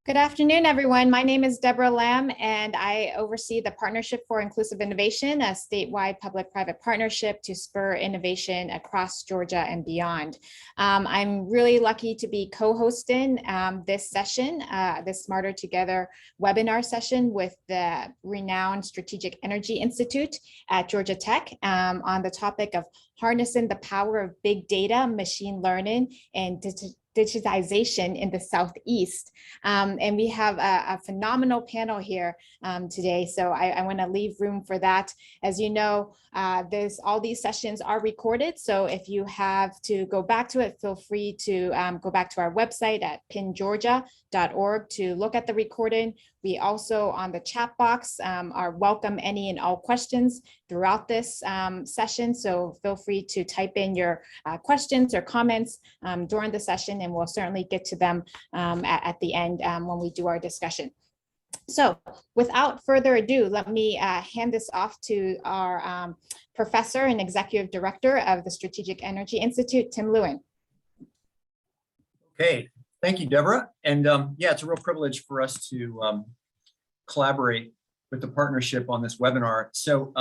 Good afternoon, everyone. My name is Deborah Lamb, and I oversee the Partnership for Inclusive Innovation, a statewide public-private partnership to spur innovation across Georgia and beyond. I'm really lucky to be co-hosting this session, this Smarter Together webinar session with the renowned Strategic Energy Institute at Georgia Tech on the topic of harnessing the power of big data, machine learning, and digitization in the Southeast. And we have a phenomenal panel here today. So I want to leave room for that. As you know, all these sessions are recorded. So if you have to go back to it, feel free to go back to our website at pingeorgia.org to look at the recording. We also, on the chat box, are welcome any and all questions throughout this session. So feel free to type in your questions or comments during the session, and we'll certainly get to them at the end when we do our discussion. So without further ado, let me hand this off to our professor and executive director of the Strategic Energy Institute, Tim Lewin. Okay, thank you, Deborah. And yeah, it's a real privilege for us to collaborate with the partnership on this webinar. So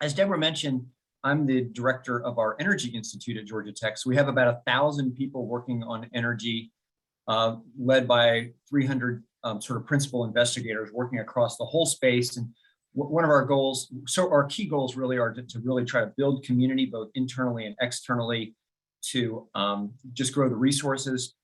as Deborah mentioned, I'm the director of our Energy Institute at Georgia Tech. So we have about 1,000 people working on energy, led by 300 sort of principal investigators working across the whole space. And one of our goals, so our key goals really are to really try to build community, both internally and externally, to just grow the resources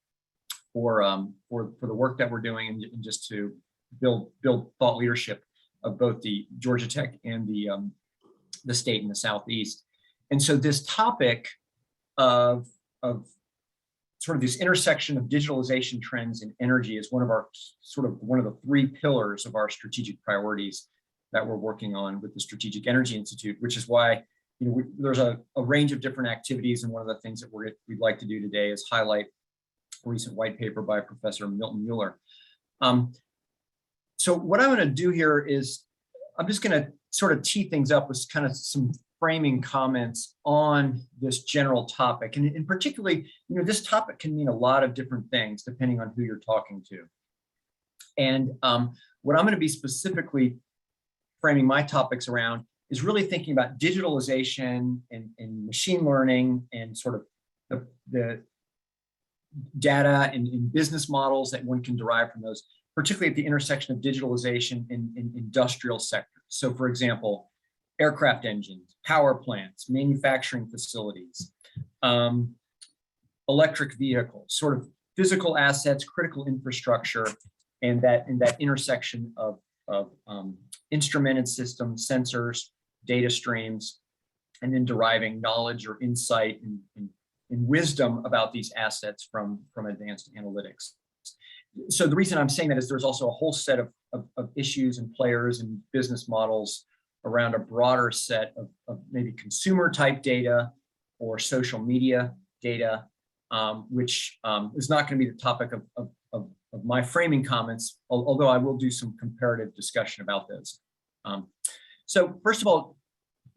for the work that we're doing, and just to build thought leadership of both the Georgia Tech and the state and the Southeast. And so this topic of sort of this intersection of digitalization trends and energy is one of the 3 pillars of our strategic priorities that we're working on with the Strategic Energy Institute, which is why there's a range of different activities. And one of the things that we'd like to do today is highlight a recent white paper by Professor Milton Mueller. So what I'm going to do here is I'm just going to sort of tee things up with kind of some framing comments on this general topic. And in particularly, this topic can mean a lot of different things depending on who you're talking to. And what I'm going to be specifically framing my topics around is really thinking about digitalization and machine learning and sort of the data and business models that one can derive from those, particularly at the intersection of digitalization in industrial sectors. So for example, aircraft engines, power plants, manufacturing facilities, electric vehicles, sort of physical assets, critical infrastructure, and that intersection of instrumented systems, sensors, data streams, and then deriving knowledge or insight and wisdom about these assets from advanced analytics. So the reason I'm saying that is there's also a whole set of issues and players and business models around a broader set of maybe consumer type data or social media data, which is not going to be the topic of my framing comments, although I will do some comparative discussion about those. So first of all,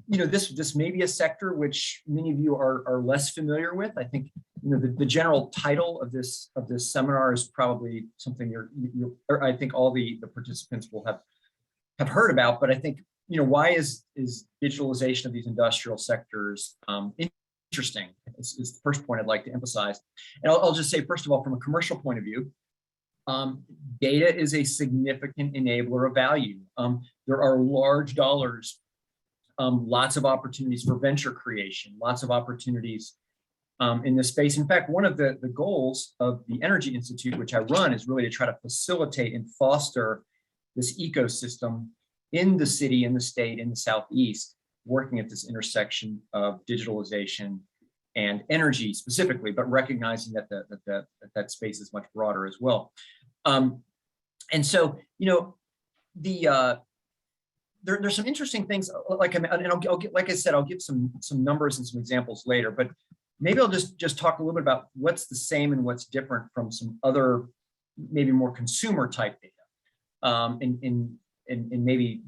this may be a sector which many of you are less familiar with. I think the general title of this seminar is probably something I think all the participants will have heard about. But I think why is digitalization of these industrial sectors interesting? Is the first point I'd like to emphasize. And I'll just say, first of all, from a commercial point of view, data is a significant enabler of value. There are large dollars, lots of opportunities for venture creation, lots of opportunities in this space. In fact, one of the goals of the Energy Institute, which I run, is really to try to facilitate and foster this ecosystem in the city, in the state, in the Southeast, working at this intersection of digitalization and energy specifically, but recognizing that that space is much broader as well. And so, there's some interesting things, like I said, I'll give some numbers and some examples later, but maybe I'll just talk a little bit about what's the same and what's different from some other, maybe more consumer type data, and maybe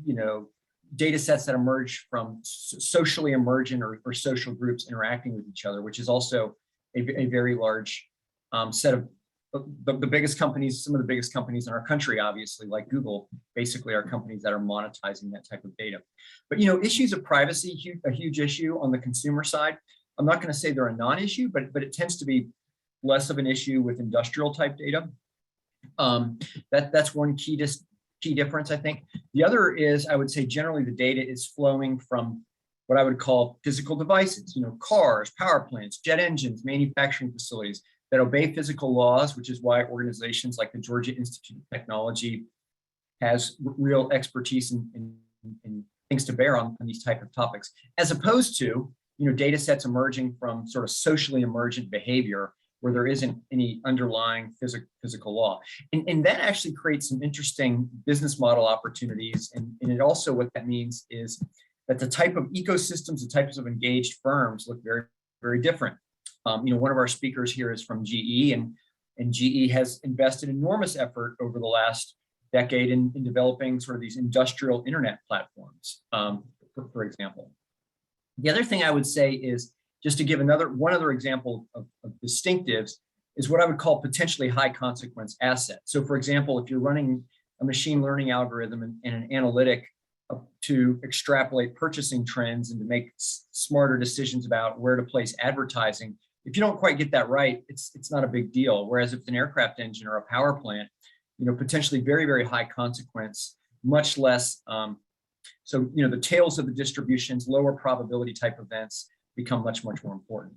data sets that emerge from socially emergent or social groups interacting with each other, which is also a very large set of the biggest companies, some of the biggest companies in our country, obviously, like Google, basically are companies that are monetizing that type of data. But issues of privacy, a huge issue on the consumer side. I'm not going to say they're a non-issue, but it tends to be less of an issue with industrial type data. That's one key difference, I think. The other is, I would say, generally the data is flowing from what I would call physical devices, cars, power plants, jet engines, manufacturing facilities that obey physical laws, which is why organizations like the Georgia Institute of Technology has real expertise in things to bear on these type of topics, as opposed to data sets emerging from sort of socially emergent behavior where there isn't any underlying physical law. And that actually creates some interesting business model opportunities. And it also, what that means is that the type of ecosystems, the types of engaged firms look very, very different. One of our speakers here is from GE, and GE has invested enormous effort over the last decade in developing sort of these industrial internet platforms, for example. The other thing I would say is, just to give one other example of distinctives, is what I would call potentially high consequence assets. So for example, if you're running a machine learning algorithm and an analytic to extrapolate purchasing trends and to make smarter decisions about where to place advertising, if you don't quite get that right, it's not a big deal. Whereas if it's an aircraft engine or a power plant, potentially very, very high consequence, much less. So the tails of the distributions, lower probability type events become much, much more important.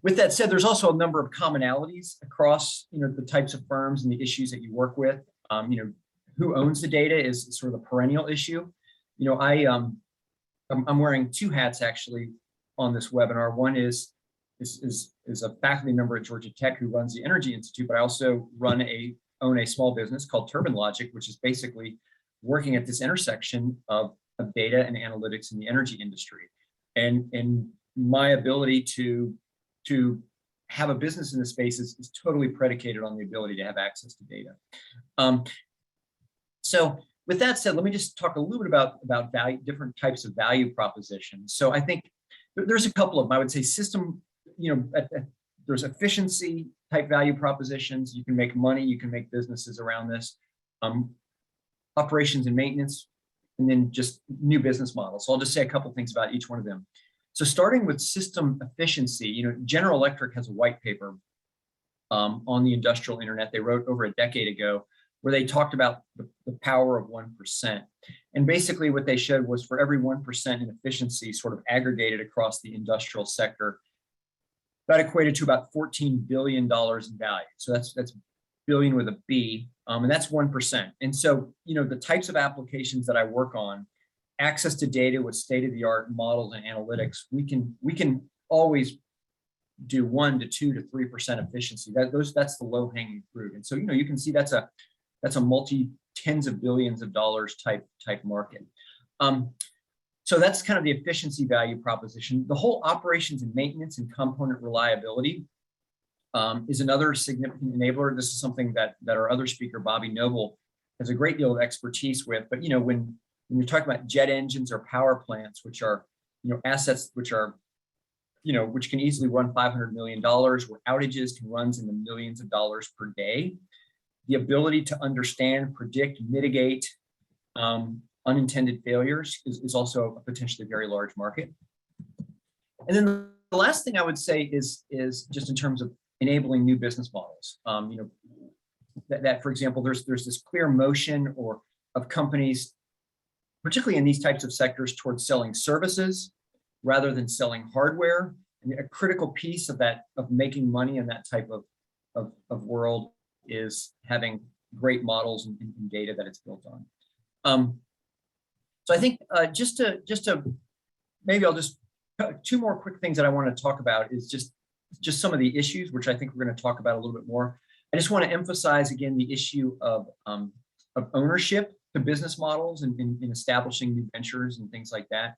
With that said, there's also a number of commonalities across the types of firms and the issues that you work with. Who owns the data is sort of a perennial issue. I'm wearing two hats actually on this webinar. One is a faculty member at Georgia Tech who runs the Energy Institute, but I also own a small business called Turbine Logic, which is basically working at this intersection of data and analytics in the energy industry. And my ability to have a business in this space is totally predicated on the ability to have access to data. So with that said, let me just talk a little bit about value, different types of value propositions. So I think there's a couple of them. I would say there's efficiency type value propositions. You can make money, you can make businesses around this. Operations and maintenance, and then just new business models. So I'll just say a couple things about each one of them. So starting with system efficiency, General Electric has a white paper on the industrial internet they wrote over a decade ago, where they talked about the power of 1%. And basically what they showed was for every 1% in efficiency sort of aggregated across the industrial sector, that equated to about $14 billion in value. So that's billion with a B, and that's 1%. And so, the types of applications that I work on, access to data with state-of-the-art models and analytics, we can always do 1 to 2 to 3% efficiency. That's the low-hanging fruit. And so, you can see that's a multi tens of billions of dollars type market. So that's kind of the efficiency value proposition. The whole operations and maintenance and component reliability is another significant enabler. This is something that our other speaker, Bobby Noble, has a great deal of expertise with. But when you're talking about jet engines or power plants, which are assets which can easily run $500 million, where outages can run in the millions of dollars per day, the ability to understand, predict, mitigate unintended failures is also a potentially very large market. And then the last thing I would say is just in terms of enabling new business models. That for example, there's this clear motion of companies, particularly in these types of sectors, towards selling services rather than selling hardware. And a critical piece of making money in that type of world is having great models and data that it's built on. So I think just to maybe I'll just two more quick things that I want to talk about is just some of the issues, which I think we're going to talk about a little bit more. I just want to emphasize again the issue of ownership to business models and in establishing new ventures and things like that.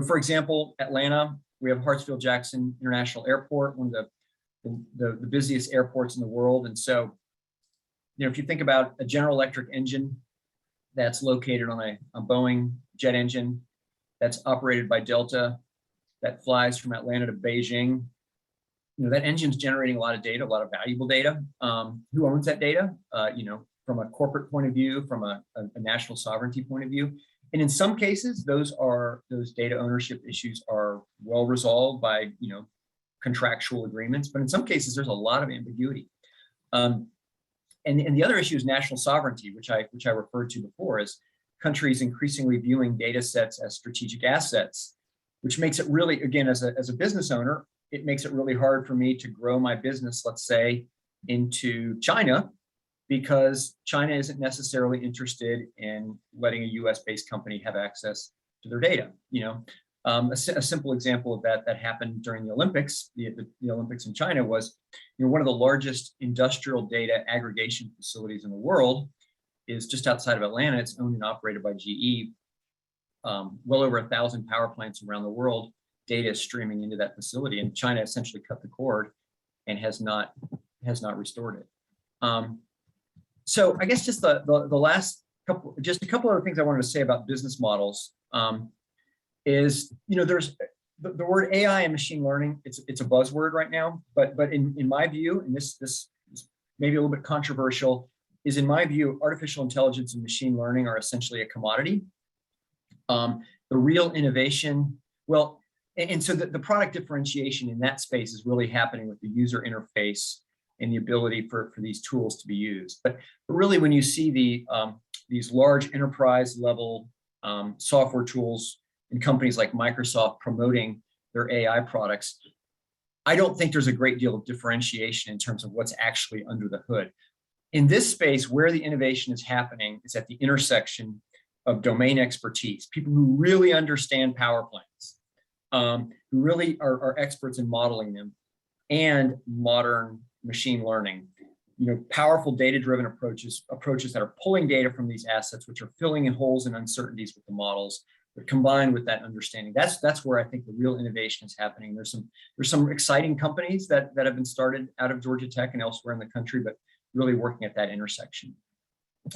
For example, Atlanta, we have Hartsfield-Jackson International Airport, one of the busiest airports in the world. And so, if you think about a General Electric engine that's located on a Boeing jet engine that's operated by Delta, that flies from Atlanta to Beijing, that engine's generating a lot of data, a lot of valuable data. Who owns that data? From a corporate point of view, from a national sovereignty point of view. And in some cases, those data ownership issues are well resolved by, contractual agreements. But in some cases, there's a lot of ambiguity. And the other issue is national sovereignty, which I referred to before, as countries increasingly viewing data sets as strategic assets, which makes it really, again, as a business owner, it makes it really hard for me to grow my business, let's say, into China, because China isn't necessarily interested in letting a US-based company have access to their data. A simple example of that happened during the Olympics. The Olympics in China was, one of the largest industrial data aggregation facilities in the world is just outside of Atlanta. It's owned and operated by GE. Well over 1,000 power plants around the world, data is streaming into that facility, and China essentially cut the cord and has not restored it. So I guess just the last couple, just a couple other things I wanted to say about business models is, there's the word AI and machine learning. It's a buzzword right now, but in my view, and this is maybe a little bit controversial, is in my view, artificial intelligence and machine learning are essentially a commodity. The real innovation, well, and so the product differentiation in that space is really happening with the user interface and the ability for these tools to be used. But really, when you see these large enterprise level software tools in companies like Microsoft promoting their AI products, I don't think there's a great deal of differentiation in terms of what's actually under the hood. In this space, where the innovation is happening is at the intersection of domain expertise, people who really understand power plants, who really are experts in modeling them, and modern machine learning, powerful data-driven approaches that are pulling data from these assets, which are filling in holes and uncertainties with the models, but combined with that understanding. That's where I think the real innovation is happening. There's some exciting companies that have been started out of Georgia Tech and elsewhere in the country, but really working at that intersection.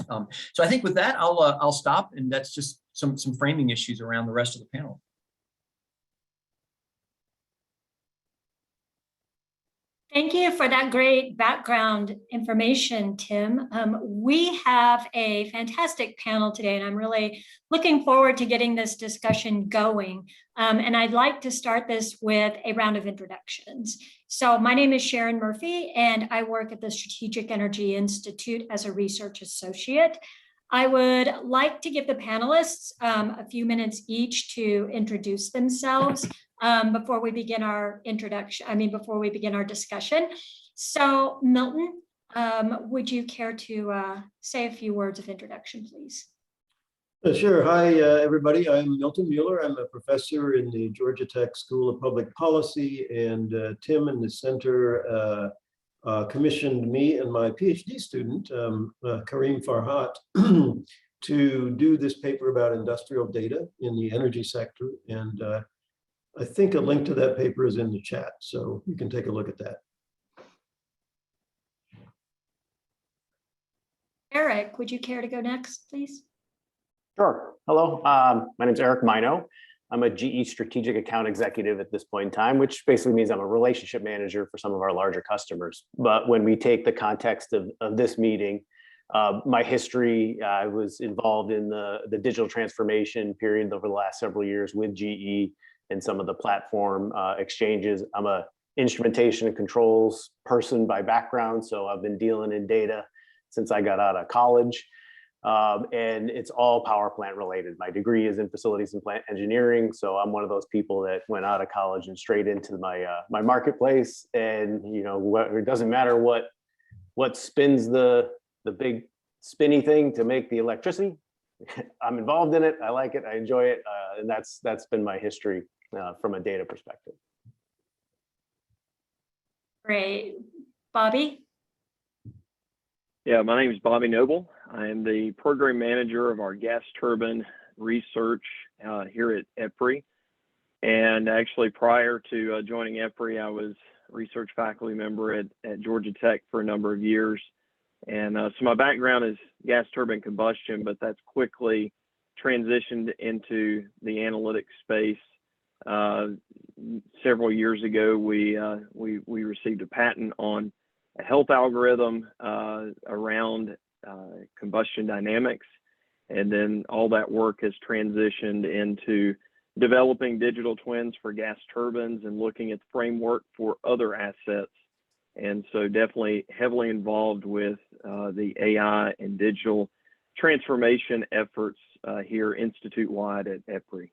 So I think with that, I'll stop, and that's just some framing issues around the rest of the panel. Thank you for that great background information, Tim. We have a fantastic panel today, and I'm really looking forward to getting this discussion going. And I'd like to start this with a round of introductions. So my name is Sharon Murphy, and I work at the Strategic Energy Institute as a research associate. I would like to give the panelists a few minutes each to introduce themselves before we begin our before we begin our discussion. So Milton, would you care to say a few words of introduction, please? Sure. Hi, everybody. I'm Milton Mueller. I'm a professor in the Georgia Tech School of Public Policy, and Tim and the center commissioned me and my PhD student, Kareem Farhat, to do this paper about industrial data in the energy sector. And I think a link to that paper is in the chat, so you can take a look at that. Eric, would you care to go next, please? Sure. Hello, my name is Eric Minnow. I'm a GE strategic account executive at this point in time, which basically means I'm a relationship manager for some of our larger customers. But when we take the context of this meeting, my history, I was involved in the digital transformation period over the last several years with GE and some of the platform exchanges. I'm a instrumentation and controls person by background, so I've been dealing in data since I got out of college. And it's all power plant related. My degree is in facilities and plant engineering, so I'm one of those people that went out of college and straight into my marketplace. And it doesn't matter what spins the big spinny thing to make the electricity. I'm involved in it. I like it. I enjoy it, and that's been my history from a data perspective. Great, Bobby. Yeah, my name is Bobby Noble. I am the program manager of our gas turbine research here at EPRI. And actually, prior to joining EPRI, I was a research faculty member at Georgia Tech for a number of years. And so my background is gas turbine combustion, but that's quickly transitioned into the analytics space Several years ago, we received a patent on a health algorithm around combustion dynamics. And then all that work has transitioned into developing digital twins for gas turbines and looking at the framework for other assets. And so definitely heavily involved with the AI and digital transformation efforts here institute-wide at EPRI.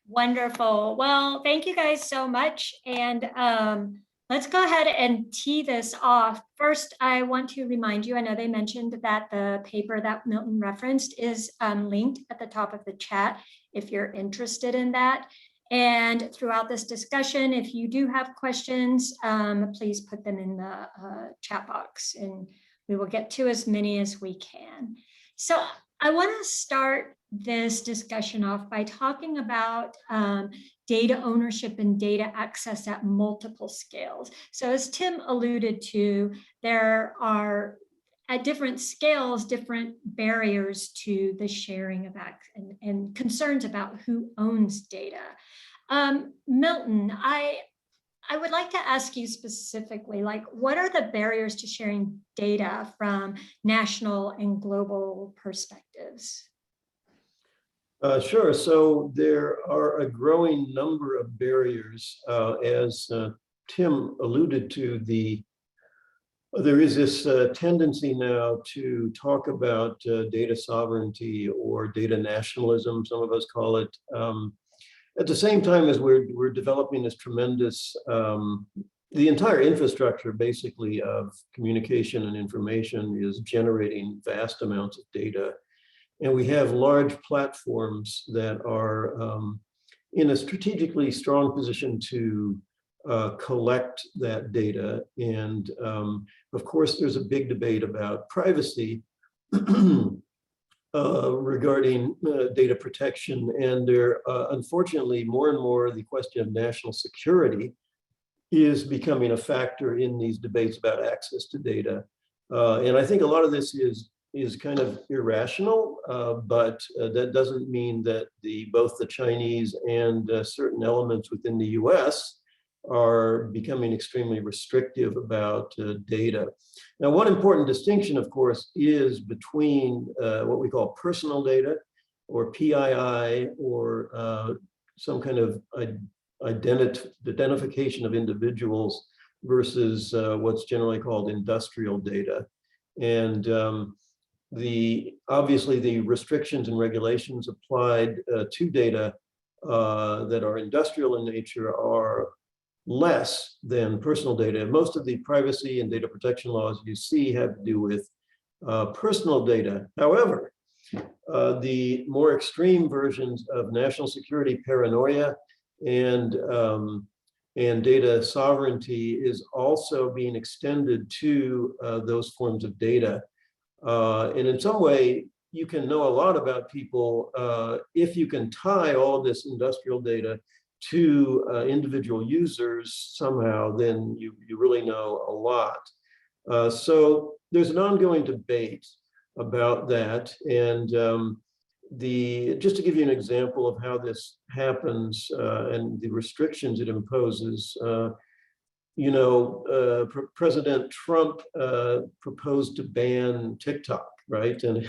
Wonderful. Well, thank you guys so much. And let's go ahead and tee this off. First, I want to remind you, I know they mentioned that the paper that Milton referenced is linked at the top of the chat if you're interested in that. And throughout this discussion, if you do have questions, please put them in the chat box and we will get to as many as we can. So I want to start this discussion off by talking about data ownership and data access at multiple scales. So as Tim alluded to, there are at different scales, different barriers to the sharing of access and concerns about who owns data. Milton, I would like to ask you specifically, like, what are the barriers to sharing data from national and global perspectives? Sure. So there are a growing number of barriers, as Tim alluded to. There is this tendency now to talk about data sovereignty or data nationalism, some of us call it. At the same time as we're developing this tremendous, the entire infrastructure basically of communication and information is generating vast amounts of data. And we have large platforms that are in a strategically strong position to collect that data. And of course, there's a big debate about privacy regarding data protection. And there, unfortunately, more and more, the question of national security is becoming a factor in these debates about access to data. And I think a lot of this is kind of irrational, but that doesn't mean that both the Chinese and certain elements within the US are becoming extremely restrictive about data. Now, one important distinction, of course, is between what we call personal data, or PII, or some kind of identification of individuals, versus what's generally called industrial data. And obviously the restrictions and regulations applied to data that are industrial in nature are less than personal data. Most of the privacy and data protection laws you see have to do with personal data. However, the more extreme versions of national security paranoia and data sovereignty is also being extended to those forms of data. And in some way, you can know a lot about people if you can tie all of this industrial data to individual users somehow, then you really know a lot. So there's an ongoing debate about that. And just to give you an example of how this happens and the restrictions it imposes, President Trump proposed to ban TikTok, right? And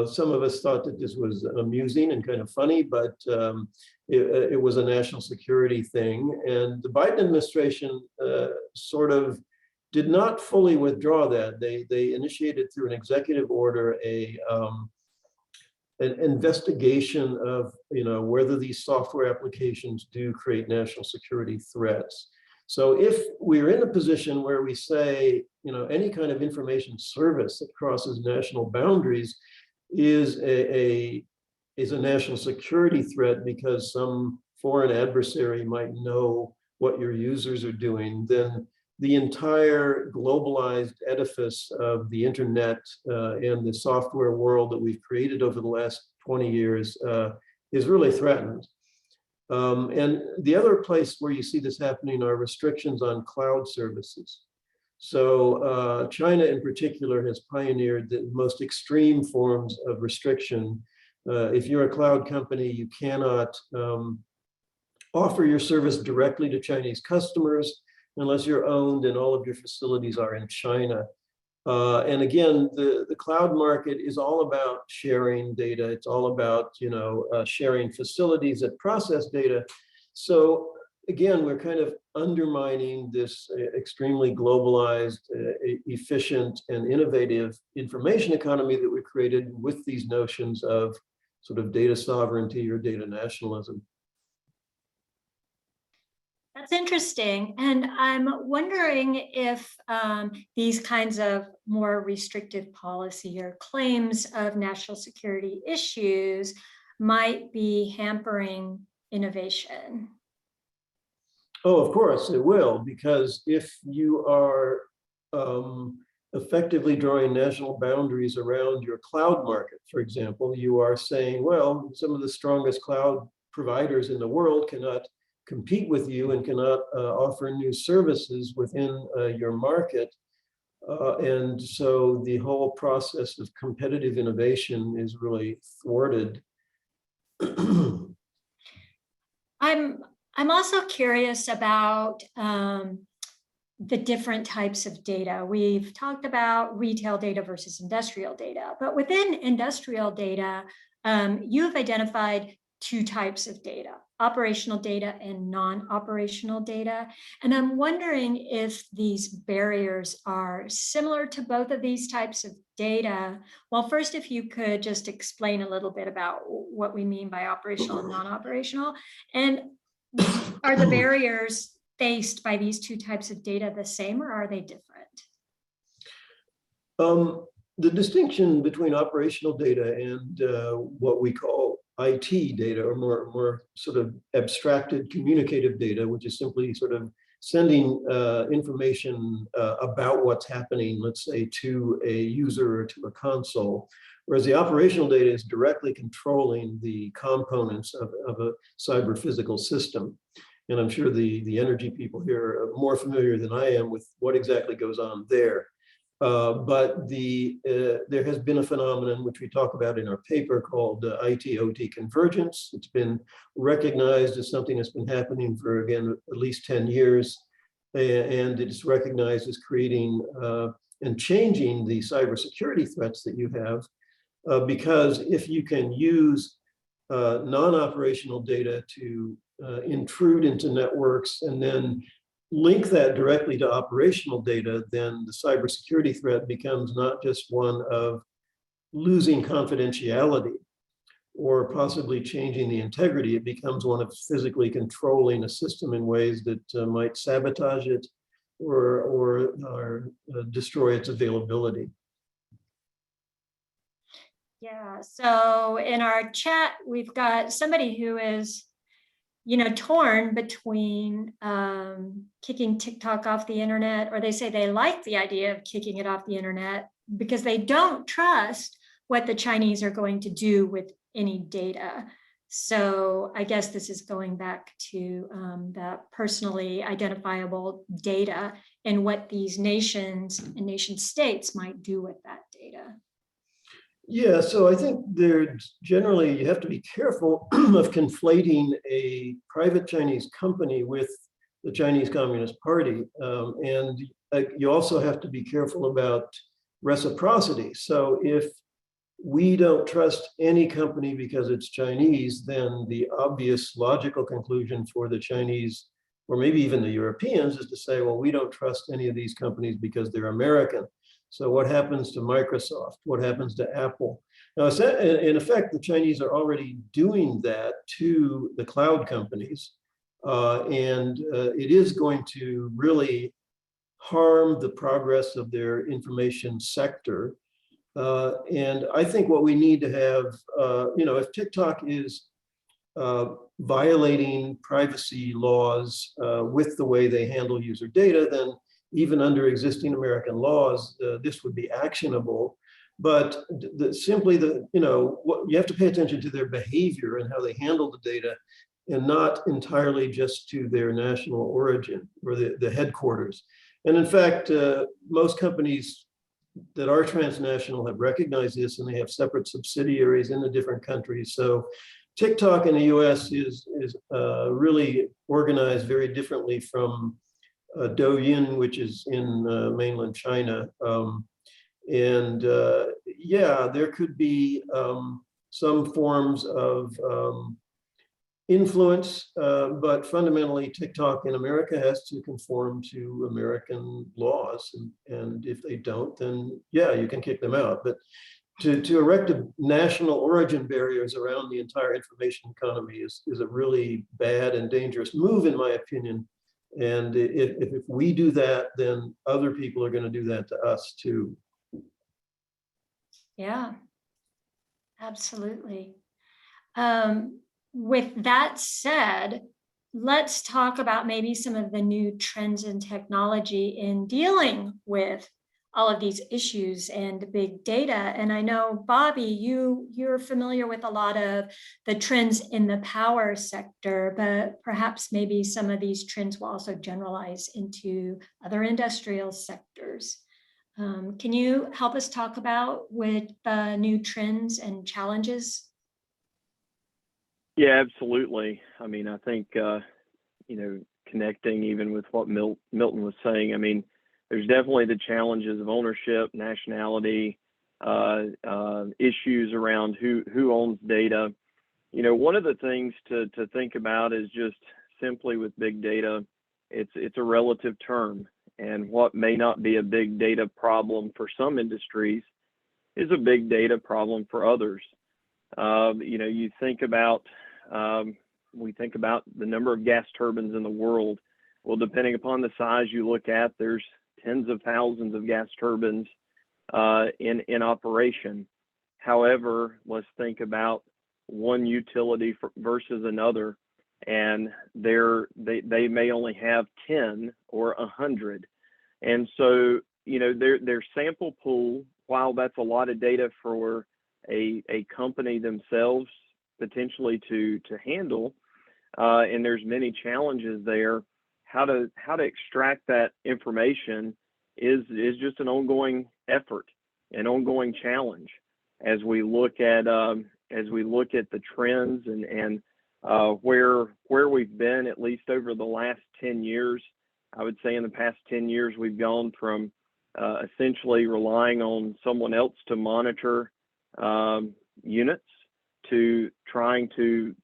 some of us thought that this was amusing and kind of funny, but it was a national security thing. And the Biden administration sort of did not fully withdraw that. They initiated through an executive order an investigation of whether these software applications do create national security threats. So if we're in a position where we say, any kind of information service that crosses national boundaries is a national security threat because some foreign adversary might know what your users are doing, then the entire globalized edifice of the internet and the software world that we've created over the last 20 years is really threatened. And the other place where you see this happening are restrictions on cloud services. So China in particular has pioneered the most extreme forms of restriction If you're a cloud company, you cannot offer your service directly to Chinese customers unless you're owned and all of your facilities are in China. And again, the cloud market is all about sharing data. It's all about, sharing facilities that process data. So again, we're kind of undermining this extremely globalized, efficient, and innovative information economy that we created with these notions of sort of data sovereignty or data nationalism. That's interesting. And I'm wondering if these kinds of more restrictive policy or claims of national security issues might be hampering innovation. Oh, of course it will, because if you are effectively drawing national boundaries around your cloud market, for example, you are saying, well, some of the strongest cloud providers in the world cannot compete with you and cannot offer new services within your market. And so the whole process of competitive innovation is really thwarted. I'm also curious about the different types of data. We've talked about retail data versus industrial data, but within industrial data, you've identified two types of data, operational data and non-operational data. And I'm wondering if these barriers are similar to both of these types of data. Well, first, if you could just explain a little bit about what we mean by operational and non-operational, and are the barriers faced by these two types of data the same, or are they different? The distinction between operational data and what we call IT data, or more sort of abstracted communicative data, which is simply sort of sending information about what's happening, let's say, to a user or to a console. Whereas the operational data is directly controlling the components of a cyber physical system. And I'm sure the energy people here are more familiar than I am with what exactly goes on there. But there has been a phenomenon which we talk about in our paper called IT-OT convergence. It's been recognized as something that's been happening for, again, at least 10 years. And it's recognized as creating and changing the cybersecurity threats that you have. Because if you can use non-operational data to intrude into networks and then link that directly to operational data, then the cybersecurity threat becomes not just one of losing confidentiality or possibly changing the integrity. It becomes one of physically controlling a system in ways that might sabotage it or destroy its availability. Yeah, so in our chat, we've got somebody who is torn between kicking TikTok off the internet, or they say they like the idea of kicking it off the internet because they don't trust what the Chinese are going to do with any data. So I guess this is going back to the personally identifiable data and what these nations and nation states might do with that data. Yeah, so I think generally you have to be careful of conflating a private Chinese company with the Chinese Communist Party. And you also have to be careful about reciprocity. So if we don't trust any company because it's Chinese, then the obvious logical conclusion for the Chinese, or maybe even the Europeans, is to say, well, we don't trust any of these companies because they're American. So what happens to Microsoft? What happens to Apple? Now, in effect, the Chinese are already doing that to the cloud companies. And it is going to really harm the progress of their information sector. And I think what we need to have, if TikTok is violating privacy laws with the way they handle user data, then even under existing American laws, this would be actionable. But you have to pay attention to their behavior and how they handle the data, and not entirely just to their national origin or the headquarters. And in fact, most companies our transnational have recognized this, and they have separate subsidiaries in the different countries. So TikTok in the US is really organized very differently from Douyin, which is in mainland China. Yeah, there could be some forms of influence, but fundamentally TikTok in America has to conform to American laws. And if they don't, then yeah, you can kick them out. But to erect a national origin barriers around the entire information economy is a really bad and dangerous move, in my opinion. And if we do that, then other people are going to do that to us too. Yeah, absolutely. With that said, let's talk about maybe some of the new trends in technology in dealing with all of these issues and big data. And I know, Bobby, you're familiar with a lot of the trends in the power sector, but perhaps maybe some of these trends will also generalize into other industrial sectors. Can you help us talk about with the new trends and challenges? Yeah, absolutely. I mean, I think, connecting even with what Milton was saying, I mean, there's definitely the challenges of ownership, nationality, issues around who owns data. One of the things to think about is just simply with big data, it's a relative term. And what may not be a big data problem for some industries is a big data problem for others. You think about, we think about the number of gas turbines in the world. Well, depending upon the size you look at, there's tens of thousands of gas turbines in operation. However, let's think about one utility versus another, and they may only have 10 or 100. And so, their sample pool, while that's a lot of data for a company themselves potentially to handle, and there's many challenges there, how to extract that information is just an ongoing effort, an ongoing challenge as we look at the trends and where we've been, at least over the last 10 years. I would say in the past 10 years, we've gone from essentially relying on someone else to monitor units to trying to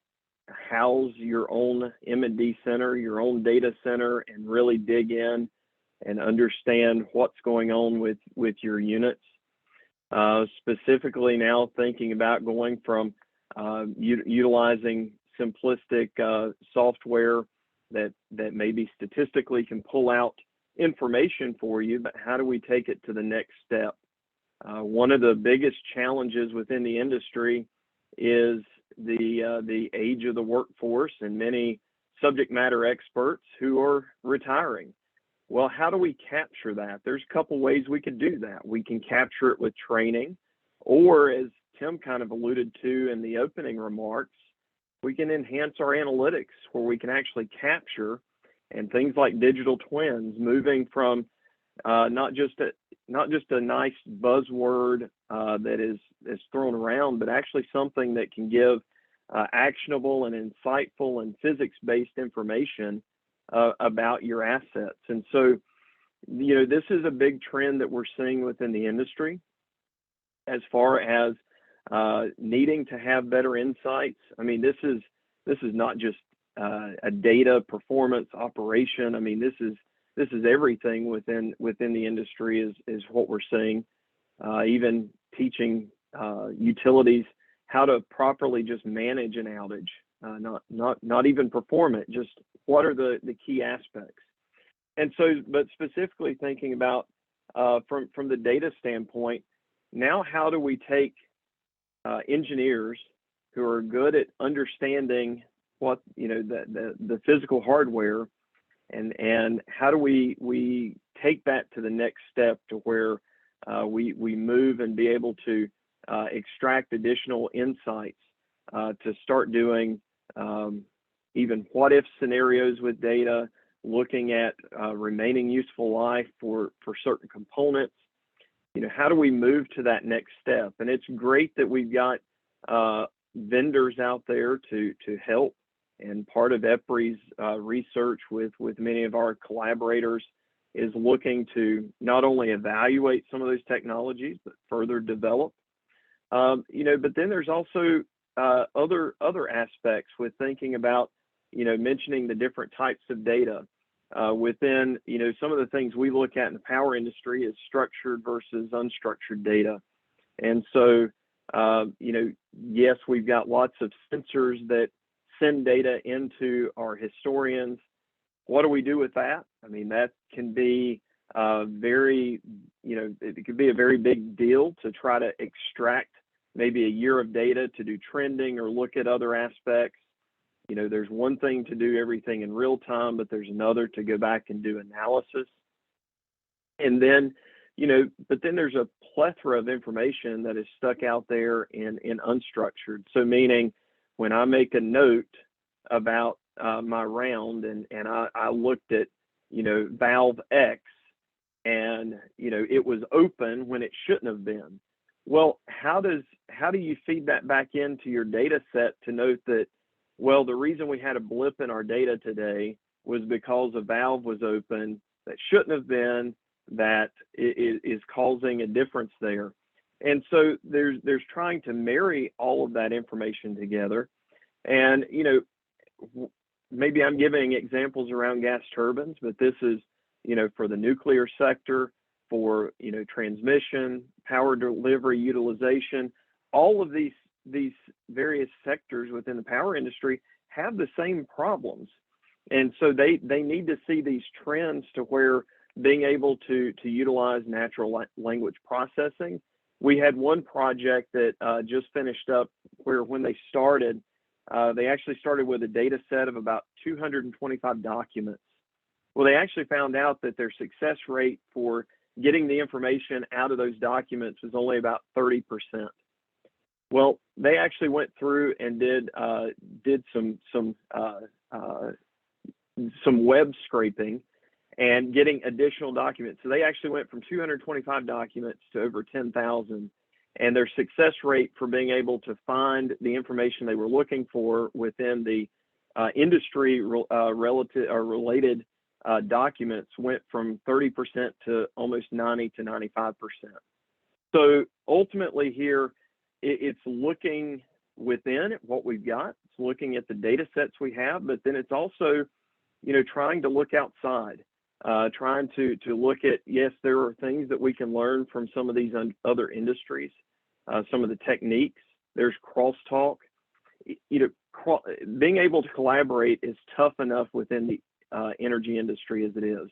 house your own M&D center, your own data center, and really dig in and understand what's going on with your units. Specifically now thinking about going from utilizing simplistic software that maybe statistically can pull out information for you, but how do we take it to the next step? One of the biggest challenges within the industry is the age of the workforce and many subject matter experts who are retiring. Well, how do we capture that? There's a couple ways we could do that. We can capture it with training, or as Tim kind of alluded to in the opening remarks, we can enhance our analytics where we can actually capture, and things like digital twins, moving from not just a nice buzzword that is thrown around, but actually something that can give actionable and insightful and physics-based information about your assets. And so, this is a big trend that we're seeing within the industry as far as needing to have better insights. I mean, this is not just a data performance operation. I mean, this is everything within the industry is what we're seeing. Even teaching utilities how to properly just manage an outage, not even perform it, just what are the key aspects. And so, but specifically thinking about from the data standpoint, now how do we take engineers who are good at understanding what the physical hardware, and how do we take that to the next step to where we move and be able to extract additional insights to start doing even what if scenarios with data, looking at remaining useful life for certain components. how do we move to that next step? And it's great that we've got vendors out there to help. And part of EPRI's research with many of our collaborators is looking to not only evaluate some of those technologies, but further develop. But then there's also other aspects with thinking about, mentioning the different types of data within, some of the things we look at in the power industry is structured versus unstructured data. And so, yes, we've got lots of sensors that send data into our historians. What do we do with that? I mean, that can be it could be a very big deal to try to extract maybe a year of data to do trending or look at other aspects. There's one thing to do everything in real time, but there's another to go back and do analysis. And then, but then there's a plethora of information that is stuck out there in unstructured. So meaning when I make a note about my round and I looked at, valve X and, it was open when it shouldn't have been. Well, how do you feed that back into your data set to note that, well, the reason we had a blip in our data today was because a valve was open that shouldn't have been, that is causing a difference there. And so there's trying to marry all of that information together. And, maybe I'm giving examples around gas turbines, but this is, for the nuclear sector, for, transmission, power delivery, utilization, all of these various sectors within the power industry have the same problems. And so they need to see these trends to where being able to utilize natural language processing. We had one project that just finished up where when they started, they actually started with a data set of about 225 documents. Well, they actually found out that their success rate for getting the information out of those documents was only about 30%. Well, they actually went through and did some web scraping and getting additional documents. So they actually went from 225 documents to over 10,000. And their success rate for being able to find the information they were looking for within the industry related documents went from 30% to almost 90 to 95%. So ultimately here, it's looking within what we've got. It's looking at the data sets we have, but then it's also, trying to look outside, trying to look at, yes, there are things that we can learn from some of these other industries, some of the techniques. There's crosstalk. Being able to collaborate is tough enough within the energy industry as it is.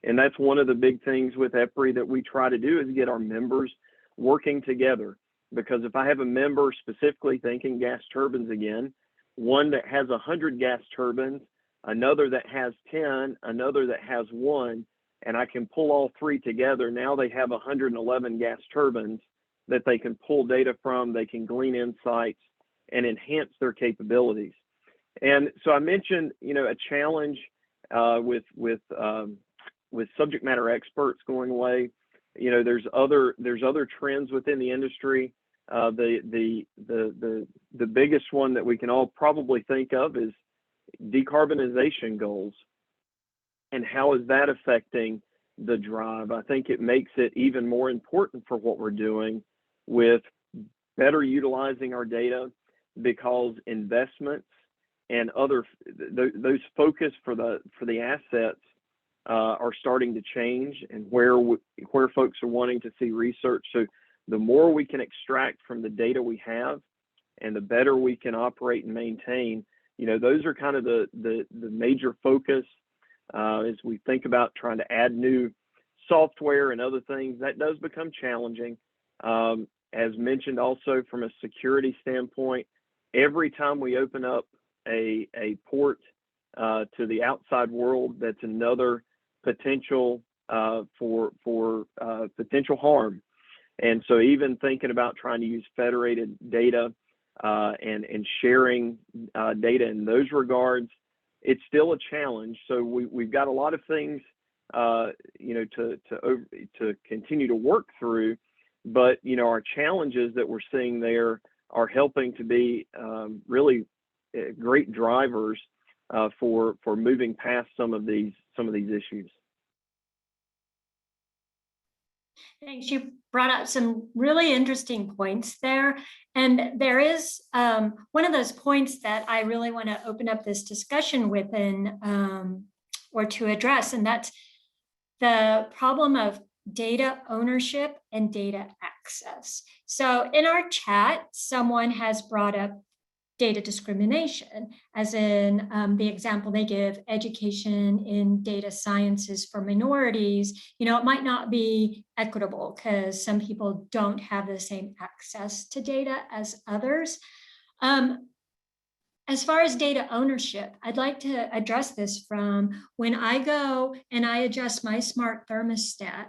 And that's one of the big things with EPRI that we try to do is get our members working together. Because if I have a member specifically thinking gas turbines again, one that has 100 gas turbines, another that has 10, another that has 1, and I can pull all 3 together, now they have 111 gas turbines that they can pull data from, they can glean insights and enhance their capabilities. And so I mentioned, a challenge with subject matter experts going away. There's other trends within the industry. The biggest one that we can all probably think of is decarbonization goals. And how is that affecting the drive? I think it makes it even more important for what we're doing with better utilizing our data, because investments and those focus for the assets are starting to change, and where folks are wanting to see research. So the more we can extract from the data we have, and the better we can operate and maintain, those are kind of the major focus as we think about trying to add new software and other things. That does become challenging. As mentioned also from a security standpoint, every time we open up a port to the outside world, that's another potential for potential harm. And so even thinking about trying to use federated data and sharing data in those regards, it's still a challenge. So we've got a lot of things, to continue to work through. but our challenges that we're seeing there are helping to be really great drivers for moving past some of these issues. Thanks. You brought up some really interesting points there. And there is one of those points that I really want to open up this discussion within or to address, and that's the problem of data ownership and data access. So in our chat, someone has brought up data discrimination, as in the example they give, education in data sciences for minorities. It might not be equitable because some people don't have the same access to data as others. As far as data ownership, I'd like to address this from when I go and I adjust my smart thermostat.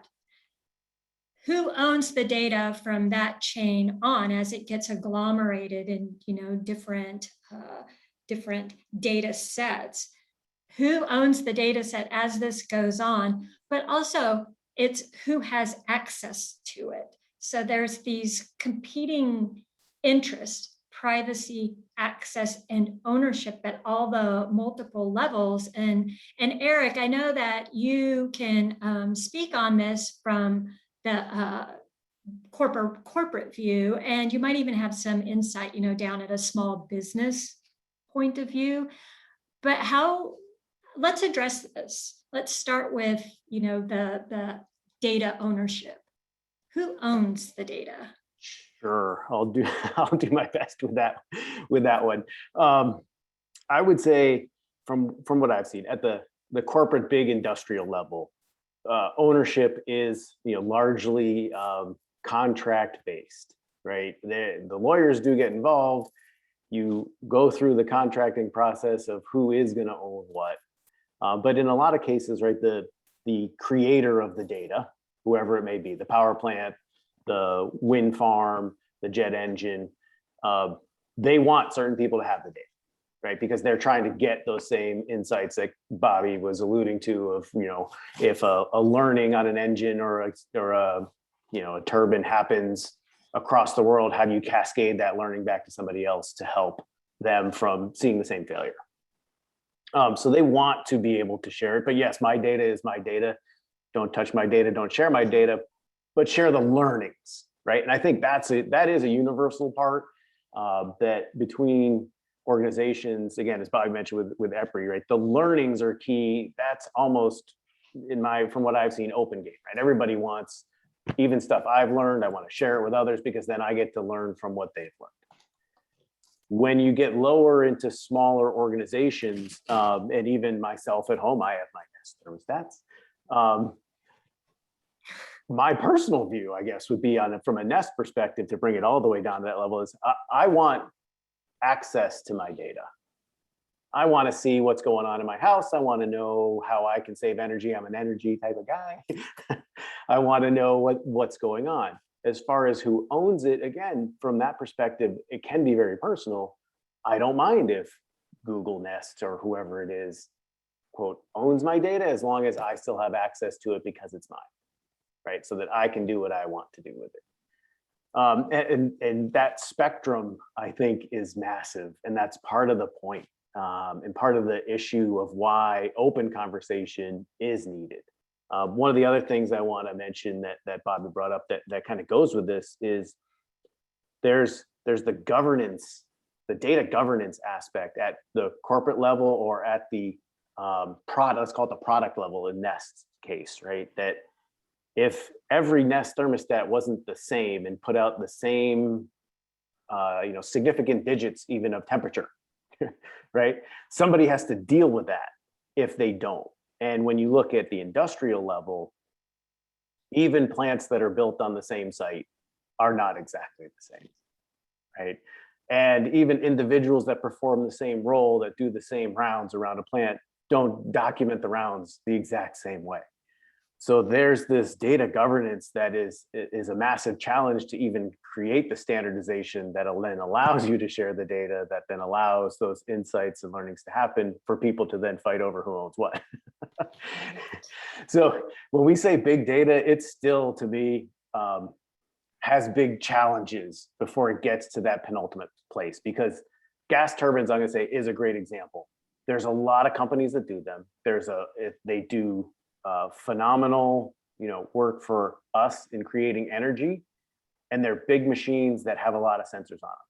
Who owns the data from that chain on as it gets agglomerated in different data sets? Who owns the data set as this goes on? But also it's who has access to it. So there's these competing interests, privacy, access, and ownership at all the multiple levels. And Eric, I know that you can speak on this from the corporate view, and you might even have some insight, down at a small business point of view. But let's address this. Let's start with, the data ownership. Who owns the data? Sure, I'll do my best with that one. I would say from what I've seen at the corporate big industrial level, ownership is largely contract based, right? The lawyers do get involved. You go through the contracting process of who is going to own what, but in a lot of cases, right, the creator of the data, whoever it may be, the power plant, the wind farm, the jet engine, they want certain people to have the data, right? Because they're trying to get those same insights that Bobby was alluding to of, if a learning on an engine or a turbine happens across the world, how do you cascade that learning back to somebody else to help them from seeing the same failure? So they want to be able to share it, but yes, my data is my data. Don't touch my data, don't share my data, but share the learnings, right? And I think that is a universal part that between organizations, again, as Bobby mentioned with EPRI, right? The learnings are key. That's almost from what I've seen, open game, right? Everybody wants, even stuff I've learned, I want to share it with others because then I get to learn from what they've learned. When you get lower into smaller organizations, and even myself at home, I have my Nest thermostats. My personal view, I guess, would be from a Nest perspective, to bring it all the way down to that level, is I want access to my data. I want to see what's going on in my house. I want to know how I can save energy. I'm an energy type of guy. I want to know what's going on. As far as who owns it, again, from that perspective, it can be very personal. I don't mind if Google Nest or whoever it is, quote, owns my data, as long as I still have access to it because it's mine, right? So that I can do what I want to do with it. And that spectrum, I think, is massive. And that's part of the point, and part of the issue of why open conversation is needed. One of the other things I want to mention that Bobby brought up that kind of goes with this is there's the governance, the data governance aspect at the corporate level or at the product, let's call it the product level in Nest's case, right? That if every Nest thermostat wasn't the same and put out the same significant digits even of temperature, right? Somebody has to deal with that if they don't. And when you look at the industrial level, even plants that are built on the same site are not exactly the same, right? And even individuals that perform the same role, that do the same rounds around a plant, don't document the rounds the exact same way. So there's this data governance that is a massive challenge to even create the standardization that then allows you to share the data, that then allows those insights and learnings to happen for people to then fight over who owns what. So when we say big data, it's still, to me, has big challenges before it gets to that penultimate place, because gas turbines, I'm going to say, is a great example. There's a lot of companies that do them. They do phenomenal, work for us in creating energy, and they're big machines that have a lot of sensors on them.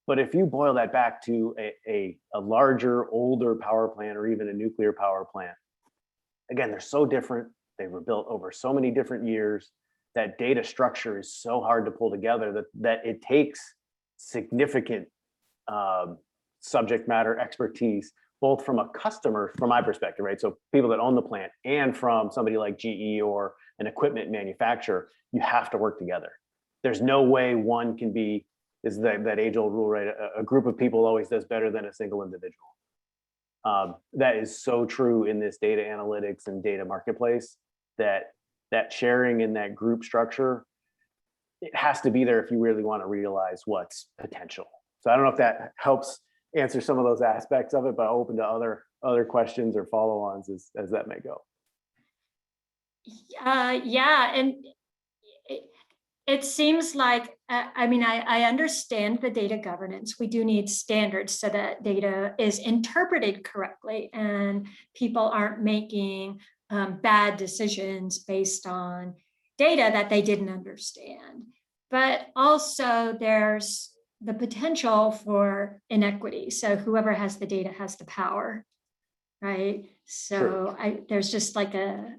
But if you boil that back to a larger, older power plant, or even a nuclear power plant, again, they're so different. They were built over so many different years. That data structure is so hard to pull together that it takes significant subject matter expertise, both from a customer, from my perspective, right? So people that own the plant, and from somebody like GE or an equipment manufacturer. You have to work together. There's no way one can be, is that age-old rule, right? A group of people always does better than a single individual. That is so true in this data analytics and data marketplace, that sharing in that group structure, it has to be there if you really want to realize what's potential. So I don't know if that helps answer some of those aspects of it, but open to other questions or follow-ons as that may go. Yeah, and it seems like, I understand the data governance. We do need standards so that data is interpreted correctly and people aren't making bad decisions based on data that they didn't understand. But also there's the potential for inequity. So whoever has the data has the power, right? So sure. There's just like a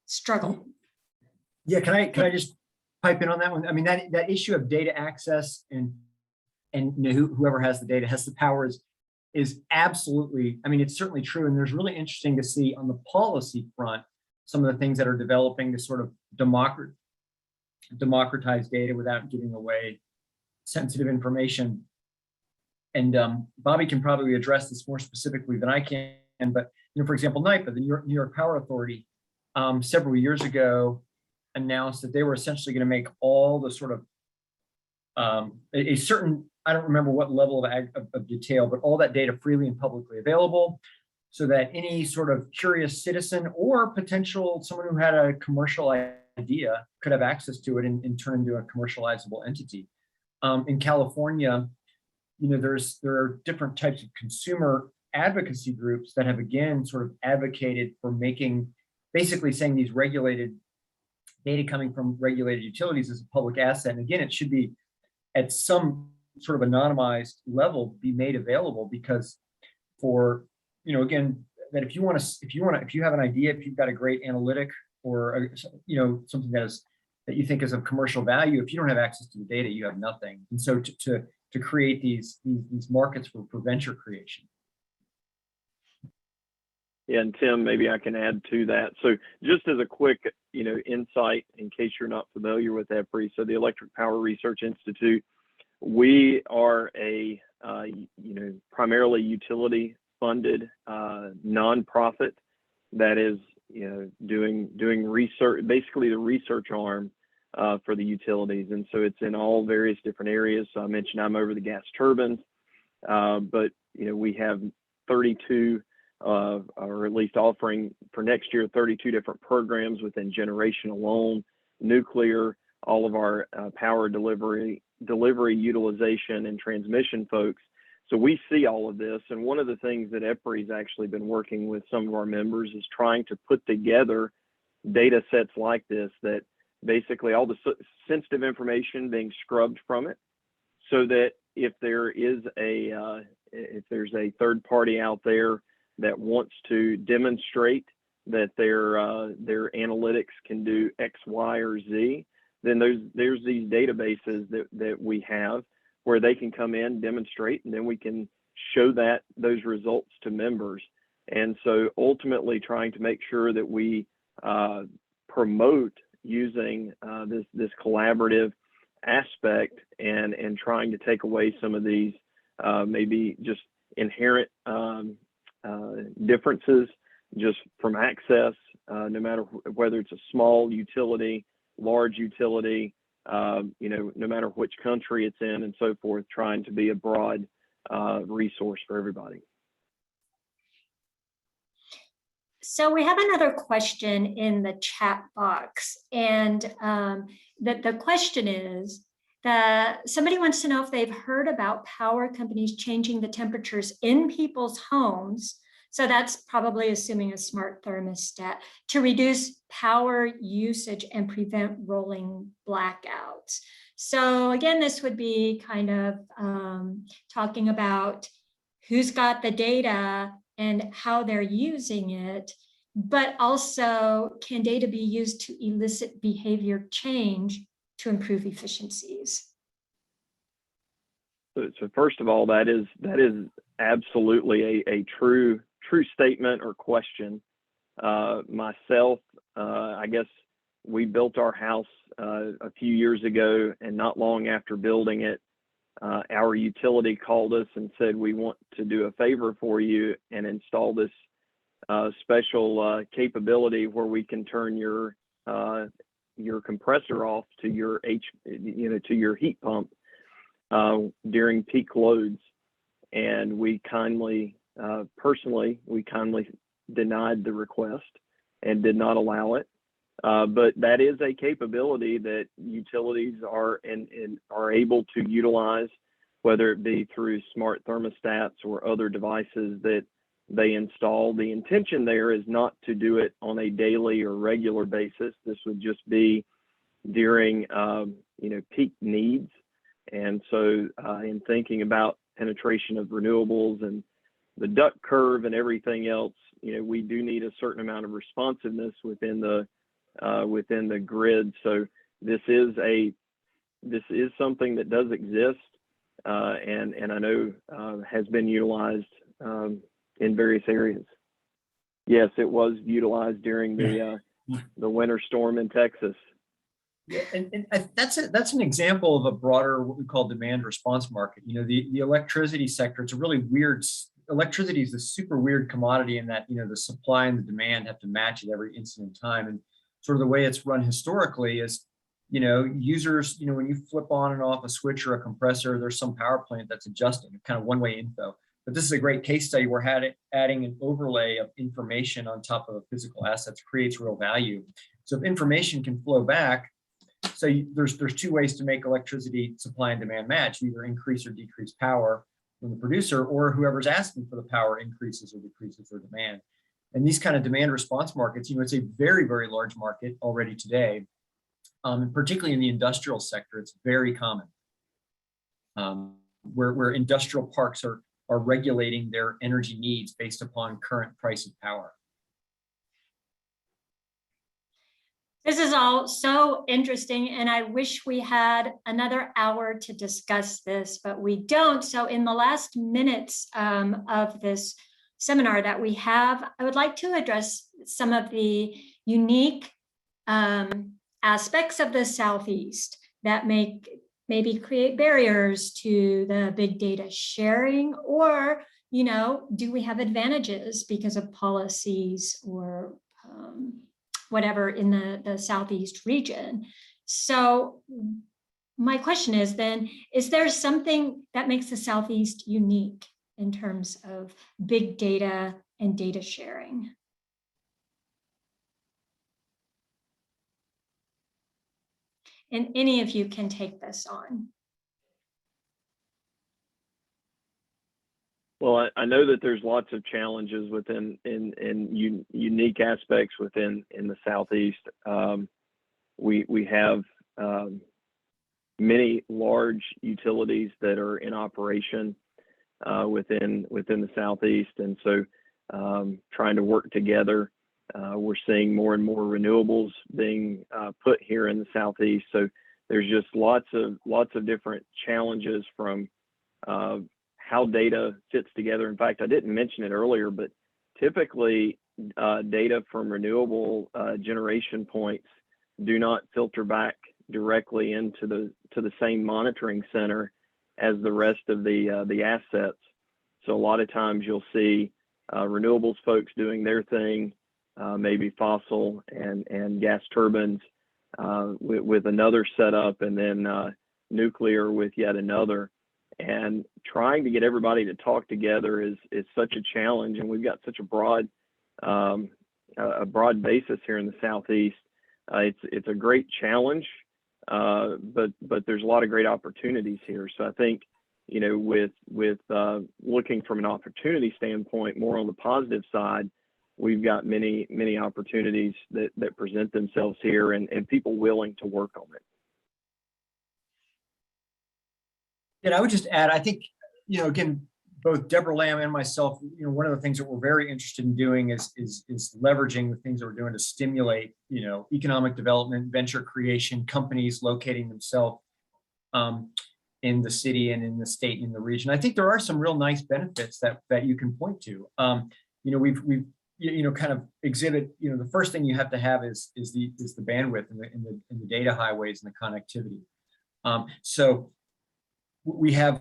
struggle. Yeah, can I just pipe in on that one? I mean, that issue of data access and whoever has the data has the powers is absolutely, I mean, it's certainly true. And there's really interesting to see on the policy front, some of the things that are developing to sort of democratize data without giving away sensitive information. And Bobby can probably address this more specifically than I can, but for example, NYPA, the New York Power Authority, several years ago announced that they were essentially going to make all the sort of a certain, I don't remember what level of detail, but all that data freely and publicly available, so that any sort of curious citizen or potential someone who had a commercial idea could have access to it and turn into a commercializable entity. In California, there are different types of consumer advocacy groups that have again sort of advocated for basically saying these regulated data coming from regulated utilities is a public asset. And again, it should be at some sort of anonymized level be made available, because for, again, that if you have an idea, if you've got a great analytic or, something that you think is of commercial value, if you don't have access to the data, you have nothing. And so to create these markets for venture creation. Yeah, and Tim, maybe I can add to that. So just as a quick, insight, in case you're not familiar with EPRI, so the Electric Power Research Institute, we are a, primarily utility-funded nonprofit that is, doing research, basically the research arm for the utilities. And so it's in all various different areas. So I mentioned I'm over the gas turbines, but, we have 32 or at least offering for next year 32 different programs within generation alone, nuclear, all of our power delivery, utilization, and transmission folks. So we see all of this. And one of the things that EPRI's actually been working with some of our members is trying to put together data sets like this, that basically all the sensitive information being scrubbed from it, so that if there's a third party out there that wants to demonstrate that their analytics can do X, Y, or Z, then there's these databases that we have where they can come in, demonstrate, and then we can show those results to members. And so ultimately trying to make sure that we promote using this collaborative aspect and trying to take away some of these maybe just inherent differences just from access, no matter whether it's a small utility, large utility, no matter which country it's in and so forth, trying to be a broad resource for everybody. So we have another question in the chat box, and the question is that somebody wants to know if they've heard about power companies changing the temperatures in people's homes. So that's probably assuming a smart thermostat to reduce power usage and prevent rolling blackouts. So again, this would be kind of talking about who's got the data and how they're using it, but also can data be used to elicit behavior change to improve efficiencies? So first of all, that is absolutely a true statement or question. Myself, I guess we built our house a few years ago, and not long after building it, our utility called us and said, we want to do a favor for you and install this special capability where we can turn your compressor off to your to your heat pump during peak loads. And we kindly, personally, denied the request and did not allow it. But that is a capability that utilities are able to utilize, whether it be through smart thermostats or other devices that they install. The intention there is not to do it on a daily or regular basis. This would just be during peak needs. And so in thinking about penetration of renewables and the duck curve and everything else, we do need a certain amount of responsiveness within the grid. So this is something that does exist, and I know has been utilized in various areas. Yes, it was utilized during the winter storm in Texas. Yeah, and that's an example of a broader, what we call demand response market. The electricity sector, it's a really weird. Electricity is a super weird commodity in that the supply and the demand have to match at every instant in time. And sort of the way it's run historically is, users, when you flip on and off a switch or a compressor, there's some power plant that's adjusting, kind of one-way info. But this is a great case study where adding an overlay of information on top of physical assets creates real value. So if information can flow back, so there's two ways to make electricity supply and demand match: either increase or decrease power from the producer, or whoever's asking for the power increases or decreases their demand. And these kind of demand response markets, it's a very, very large market already today. And particularly in the industrial sector, it's very common, where industrial parks are regulating their energy needs based upon current price of power. This is all so interesting, and I wish we had another hour to discuss this, but we don't. So in the last minutes of this seminar that we have, I would like to address some of the unique aspects of the Southeast that maybe create barriers to the big data sharing, or, do we have advantages because of policies or whatever in the Southeast region? So my question is then, is there something that makes the Southeast unique in terms of big data and data sharing? And any of you can take this on. Well, I know that there's lots of challenges within unique aspects within the Southeast. We have many large utilities that are in operation within the Southeast, and so trying to work together. We're seeing more and more renewables being put here in the Southeast. So there's just lots of different challenges from how data fits together. In fact, I didn't mention it earlier, but typically data from renewable generation points do not filter back directly into the same monitoring center as the rest of the assets. So a lot of times you'll see renewables folks doing their thing, maybe fossil and gas turbines with another setup, and then nuclear with yet another. And trying to get everybody to talk together is such a challenge, and we've got such a broad a broad basis here in the Southeast. It's a great challenge, but there's a lot of great opportunities here. So I think, with looking from an opportunity standpoint, more on the positive side, we've got many opportunities that present themselves here, and people willing to work on it. And I would just add, I think, again, both Deborah Lamb and myself, one of the things that we're very interested in doing is leveraging the things that we're doing to stimulate, economic development, venture creation, companies locating themselves in the city and in the state and in the region. I think there are some real nice benefits that you can point to. We've kind of exhibit, the first thing you have to have is the bandwidth and the data highways and the connectivity. So we have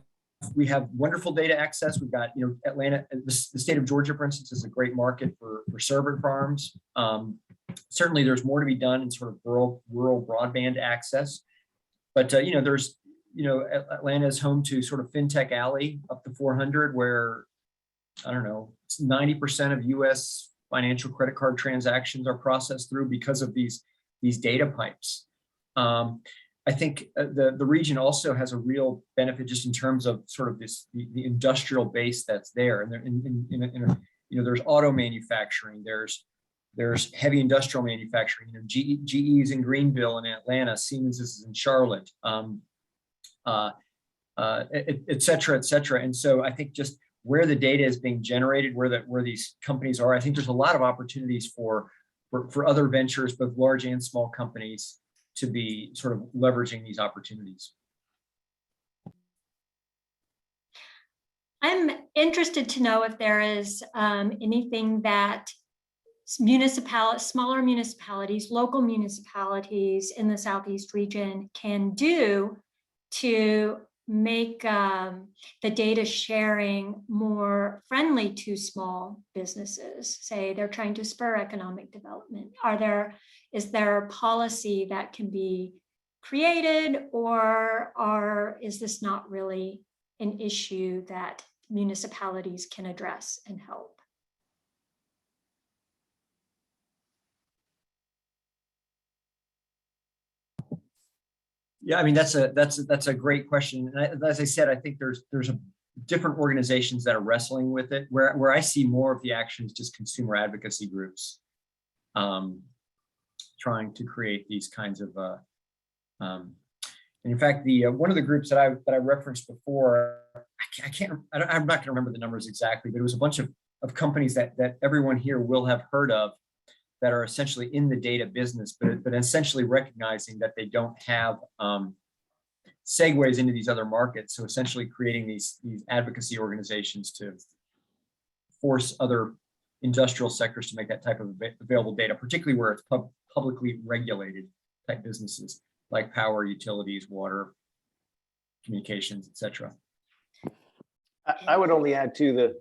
wonderful data access. We've got, Atlanta, the state of Georgia, for instance, is a great market for server farms. Certainly there's more to be done in sort of rural broadband access. But, there's, Atlanta is home to sort of FinTech Alley up to 400, where, I don't know, 90% of US financial credit card transactions are processed through because of these data pipes. I think the region also has a real benefit just in terms of sort of the industrial base that's there. And there's auto manufacturing, there's heavy industrial manufacturing. GE is in Greenville and Atlanta, Siemens is in Charlotte, et cetera, et cetera. And so I think just where the data is being generated, where these companies are, I think there's a lot of opportunities for other ventures, both large and small companies, to be sort of leveraging these opportunities. I'm interested to know if there is anything that smaller municipalities, local municipalities in the Southeast region can do to make the data sharing more friendly to small businesses. Say they're trying to spur economic development. Is there a policy that can be created, or is this not really an issue that municipalities can address and help? Yeah, I mean, that's a great question. And as I said, I think there's different organizations that are wrestling with it. Where I see more of the action is just consumer advocacy groups trying to create these kinds of. And in fact, one of the groups that I referenced before, I'm not going to remember the numbers exactly, but it was a bunch of companies that everyone here will have heard of, that are essentially in the data business, but essentially recognizing that they don't have segues into these other markets. So essentially creating these advocacy organizations to force other industrial sectors to make that type of available data, particularly where it's publicly regulated type businesses like power, utilities, water, communications, et cetera. I would only add to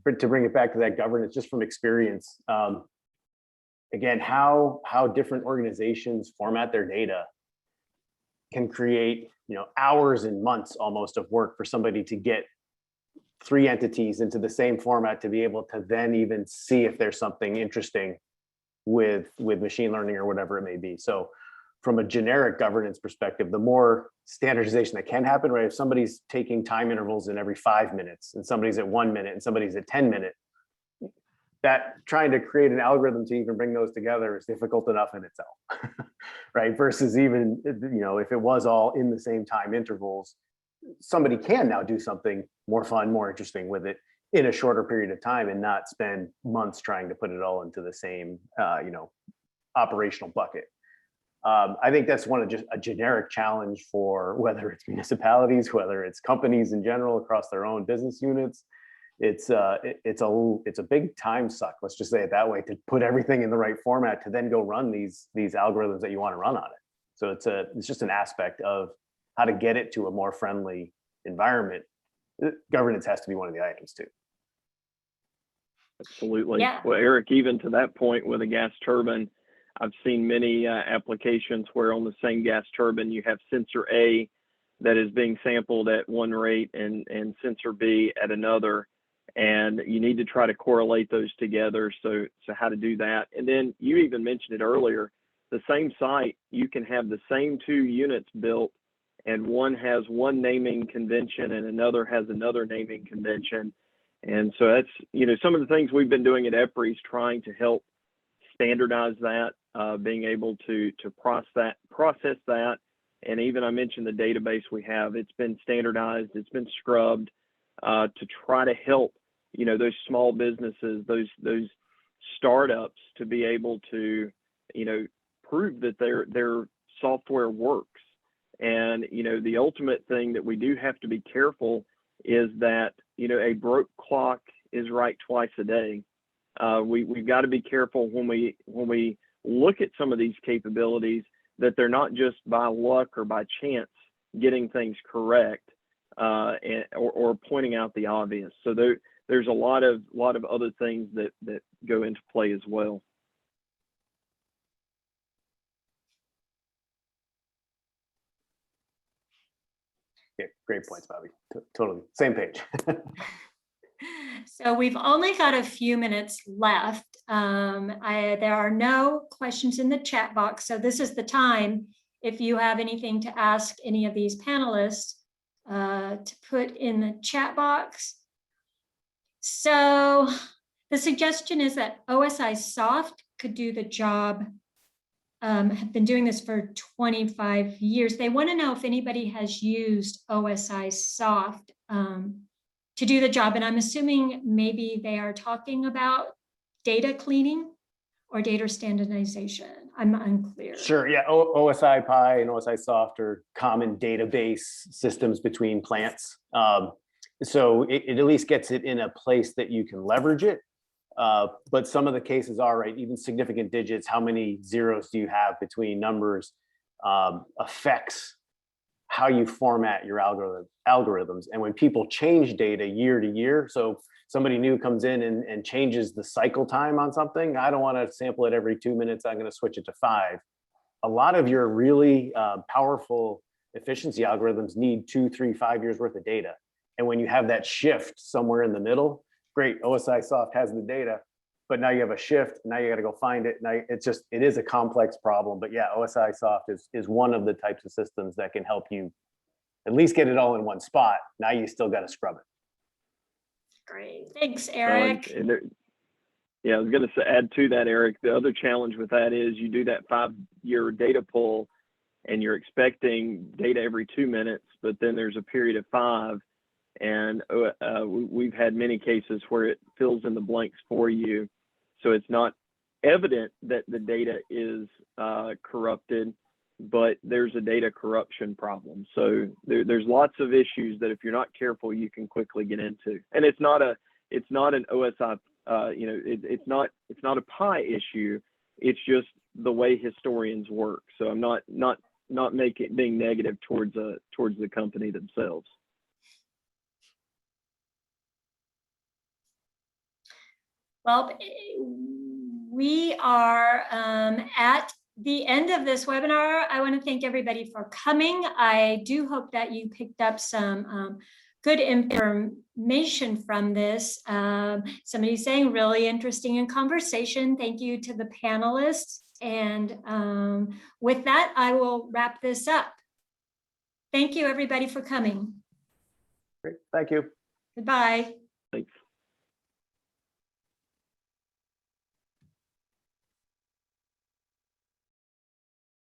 bring it back to that governance, just from experience. Again, how different organizations format their data can create, hours and months almost of work for somebody to get 3 entities into the same format, to be able to then even see if there's something interesting with machine learning or whatever it may be. So from a generic governance perspective, the more standardization that can happen, right? If somebody's taking time intervals in every 5 minutes and somebody's at 1 minute and somebody's at 10 minutes, that trying to create an algorithm to even bring those together is difficult enough in itself, right? Versus even, if it was all in the same time intervals, somebody can now do something more fun, more interesting with it in a shorter period of time and not spend months trying to put it all into the same, operational bucket. I think that's just a generic challenge for whether it's municipalities, whether it's companies in general across their own business units. It's a big time suck, let's just say it that way, to put everything in the right format to then go run these algorithms that you want to run on it. So it's just an aspect of how to get it to a more friendly environment. Governance has to be one of the items too. Absolutely. Yeah. Well, Eric, even to that point with a gas turbine, I've seen many applications where on the same gas turbine you have sensor A that is being sampled at one rate and sensor B at another. and you need to try to correlate those together. So how to do that. And then you even mentioned it earlier, the same site, you can have the same 2 units built, and one has one naming convention and another has another naming convention. And so that's, you know, some of the things we've been doing at EPRI is trying to help standardize that, being able to process that. And even I mentioned the database we have, it's been standardized, it's been scrubbed to try to help, you know, those small businesses, those startups to be able to, you know, prove that their software works. And, you know, the ultimate thing that we do have to be careful is that, you know, a broke clock is right twice a day. We've got to be careful when we look at some of these capabilities, that they're not just by luck or by chance getting things correct, or pointing out the obvious. So there's a lot of other things that go into play as well. Yeah, great points, Bobby. Totally, same page. So we've only got a few minutes left. There are no questions in the chat box, so this is the time, if you have anything to ask any of these panelists, to put in the chat box. So the suggestion is that OSI Soft could do the job, have been doing this for 25 years. They want to know if anybody has used OSI Soft to do the job. And I'm assuming maybe they are talking about data cleaning or data standardization. I'm unclear. Sure, yeah, OSI Pi and OSI Soft are common database systems between plants. So it at least gets it in a place that you can leverage it. But some of the cases are, right, even significant digits, how many zeros do you have between numbers, affects how you format your algorithms. And when people change data year to year, so somebody new comes in and changes the cycle time on something, I don't want to sample it every 2 minutes, I'm going to switch it to 5. A lot of your really powerful efficiency algorithms need 2, 3, 5 years worth of data. And when you have that shift somewhere in the middle, great, OSI Soft has the data, but now you have a shift, now you got to go find it. Now it is a complex problem, but yeah, OSI Soft is one of the types of systems that can help you at least get it all in one spot. Now you still got to scrub it. Great, thanks, Eric. Yeah, I was going to add to that, Eric. The other challenge with that is you do that 5-year data pull and you're expecting data every 2 minutes, but then there's a period of 5. And we've had many cases where it fills in the blanks for you. So it's not evident that the data is corrupted, but there's a data corruption problem. So there's lots of issues that if you're not careful, you can quickly get into. And it's not an OSI, it's not a Pi issue. It's just the way historians work. So I'm not being negative towards the company themselves. Well, we are at the end of this webinar. I want to thank everybody for coming. I do hope that you picked up some good information from this. Somebody's saying really interesting in conversation. Thank you to the panelists. And with that, I will wrap this up. Thank you, everybody, for coming. Great, thank you. Goodbye.